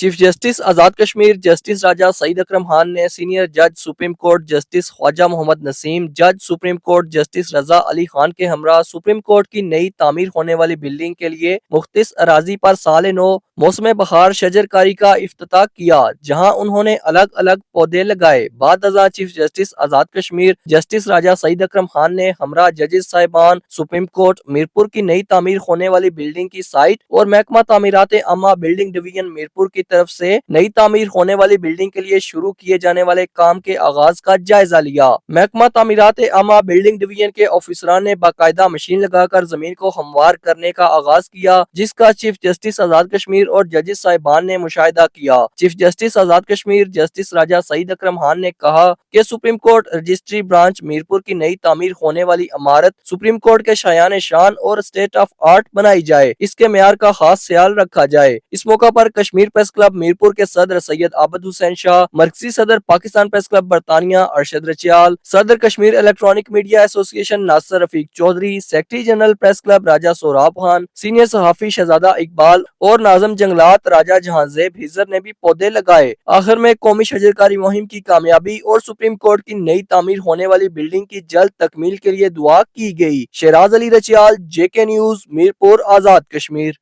Chief justice Azad Kashmir justice راجہ سعید اکرم خان نے senior جج supreme court justice خواجہ محمد نسیم، جج سپریم کورٹ جسٹس رضا علی خان کے ہمراہ سپریم کورٹ کی نئی تعمیر ہونے والی بلڈنگ کے لیے مختص اراضی پر سال نو موسم بہار شجرکاری کا افتتاح کیا، جہاں انہوں نے الگ الگ پودے لگائے۔ بعد ازاں chief justice Azad Kashmir justice راجہ سعید اکرم خان نے ہمراہ ججز صاحبان سپریم کورٹ میرپور کی نئی تعمیر ہونے والی بلڈنگ کی سائٹ اور محکمہ تعمیرات عامہ بلڈنگ ڈویژن میرپور کی طرف سے نئی تعمیر ہونے والی بلڈنگ کے لیے شروع کیے جانے والے کام کے آغاز کا جائزہ لیا۔ محکمہ تعمیرات عامہ بلڈنگ ڈویژن کے افسران نے باقاعدہ مشین لگا کر زمین کو ہموار کرنے کا آغاز کیا، جس کا چیف جسٹس آزاد کشمیر اور ججز صاحبان نے مشاہدہ کیا۔ Chief justice Azad Kashmir justice راجہ سعید اکرم خان نے کہا کہ supreme court registry branch Mirpur کی نئی تعمیر ہونے والی عمارت سپریم کورٹ کے شایان شان اور اسٹیٹ آف آرٹ بنائی جائے، اس کے معیار کا خاص خیال رکھا جائے۔ اس موقع پر کشمیر پریس کلب میرپور کے صدر سید عابد حسین شاہ، مرکزی صدر پاکستان پریس کلب برطانیہ ارشد رچیال، صدر Kashmir electronic media association Nasir Rafiq Chaudhry, secretary general press club Raja Sorab Khan, senior صحافی شہزادہ اقبال اور ناظم جنگلات راجہ جہاں زیب ہیزر نے بھی پودے لگائے۔ آخر میں قومی شجرکاری مہم کی کامیابی اور سپریم کورٹ کی نئی تعمیر ہونے والی بلڈنگ کی جلد تکمیل کے لیے دعا کی گئی۔ شہراز علی رچیال، JK نیوز، میرپور، آزاد کشمیر۔